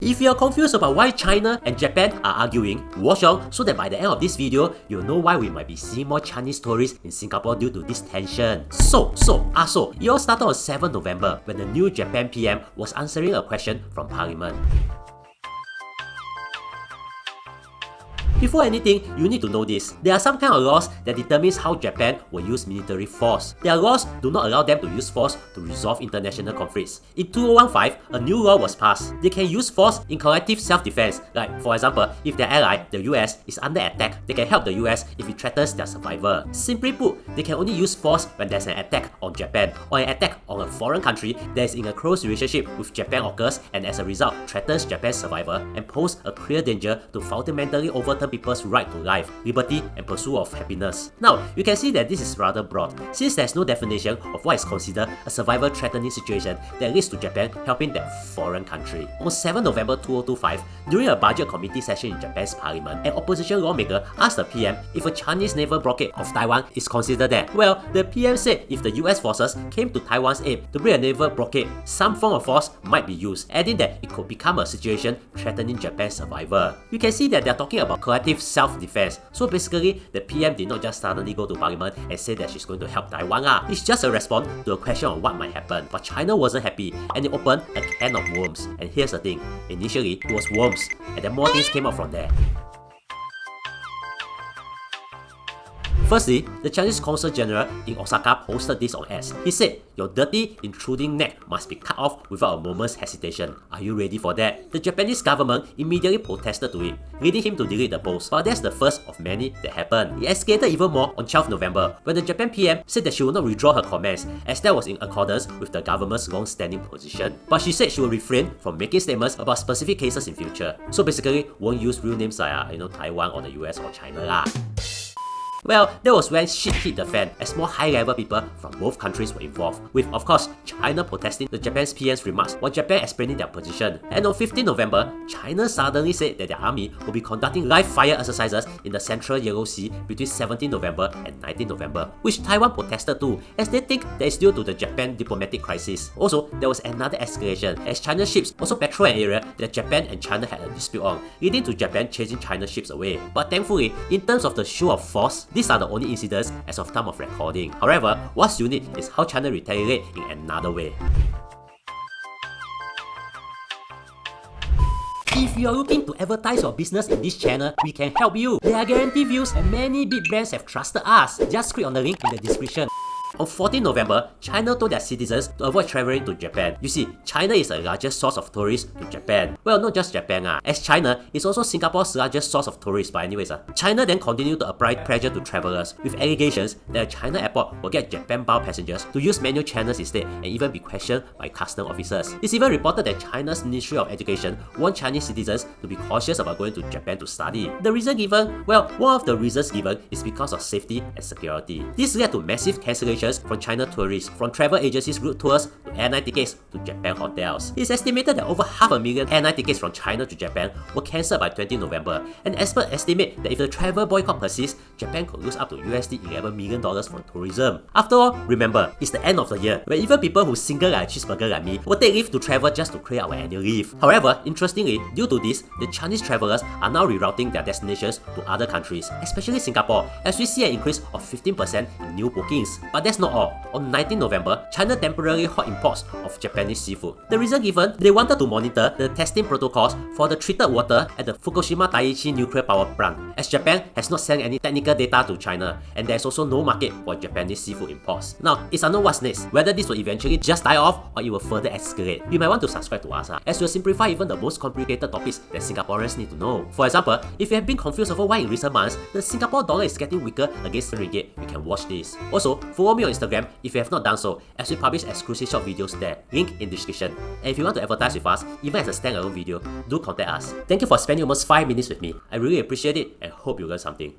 If you are confused about why China and Japan are arguing, watch on so that by the end of this video, you'll know why we might be seeing more Chinese tourists in Singapore due to this tension. So, it all started on 7 November when the new Japan PM was answering a question from Parliament. Before anything, you need to know this. There are some kind of laws that determines how Japan will use military force. Their laws do not allow them to use force to resolve international conflicts. In 2015, a new law was passed. They can use force in collective self-defense. Like, for example, if their ally, the US, is under attack, they can help the US if it threatens their survival. Simply put, they can only use force when there's an attack on Japan or an attack on a foreign country that is in a close relationship with Japan occurs and as a result threatens Japan's survival and pose a clear danger to fundamentally overturn people's right to life, liberty, and pursuit of happiness. Now, you can see that this is rather broad, since there's no definition of what is considered a survival-threatening situation that leads to Japan helping that foreign country. On 7 November 2025, during a budget committee session in Japan's parliament, an opposition lawmaker asked the PM if a Chinese naval blockade of Taiwan is considered that. Well, the PM said if the US forces came to Taiwan's aid to bring a naval blockade, some form of force might be used, adding that it could become a situation threatening Japan's survival. You can see that they're talking about collective self-defense. So basically, the PM did not just suddenly go to parliament and say that she's going to help Taiwan. It's just a response to a question on what might happen. But China wasn't happy and it opened a can of worms. And here's the thing, initially it was worms and then more things came out from there. Firstly, the Chinese consul-general in Osaka posted this on X. He said, "Your dirty, intruding neck must be cut off without a moment's hesitation. Are you ready for that?" The Japanese government immediately protested to it, leading him to delete the post. But that's the first of many that happened. It escalated even more on 12 November, when the Japan PM said that she would not withdraw her comments, as that was in accordance with the government's long-standing position. But she said she will refrain from making statements about specific cases in future. So basically, won't use real names like Taiwan or the US or China lah. Well, that was when shit hit the fan as more high-level people from both countries were involved, with of course China protesting the Japan's PM's remarks while Japan explaining their position. And on 15 November, China suddenly said that their army will be conducting live fire exercises in the central Yellow Sea between 17 November and 19 November, which Taiwan protested too, as they think that is due to the Japan diplomatic crisis. Also, there was another escalation as China's ships also patrol an area that Japan and China had a dispute on, leading to Japan chasing China's ships away. But thankfully, in terms of the show of force, these are the only incidents as of time of recording. However, what's unique is how China retaliated in another way. If you are looking to advertise your business in this channel, we can help you. There are guaranteed views and many big brands have trusted us. Just click on the link in the description. On 14 November, China told their citizens to avoid traveling to Japan. You see, China is the largest source of tourists to Japan. Well, not just Japan, as China is also Singapore's largest source of tourists. But anyways, China then continued to apply pressure to travelers with allegations that a China airport will get Japan-bound passengers to use manual channels instead and even be questioned by custom officers. It's even reported that China's Ministry of Education warned Chinese citizens to be cautious about going to Japan to study. The reason given? Well, one of the reasons given is because of safety and security. This led to massive cancellations from China tourists, from travel agencies' route tours to airline tickets to Japan hotels. It's estimated that over 500,000 airline tickets from China to Japan were cancelled by 20 November, and experts estimate that if the travel boycott persists, Japan could lose up to $11 million from tourism. After all, remember, it's the end of the year, where even people who single like a cheeseburger like me will take leave to travel just to clear our annual leave. However, interestingly, due to this, the Chinese travelers are now rerouting their destinations to other countries, especially Singapore, as we see an increase of 15% in new bookings. But that's not all. On 19 November, China temporarily halt imports of Japanese seafood. The reason given, they wanted to monitor the testing protocols for the treated water at the Fukushima Daiichi nuclear power plant, as Japan has not sent any technical data to China, and there's also no market for Japanese seafood imports. Now, it's unknown what's next, whether this will eventually just die off or it will further escalate. You might want to subscribe to us, as we'll simplify even the most complicated topics that Singaporeans need to know. For example, if you have been confused over why in recent months the Singapore dollar is getting weaker against the ringgit, you can watch this. Also, follow me on Instagram if you have not done so, as we publish exclusive short videos there, link in description. And if you want to advertise with us, even as a standalone video, do contact us. Thank you for spending almost 5 minutes with me. I really appreciate it and hope you learned something.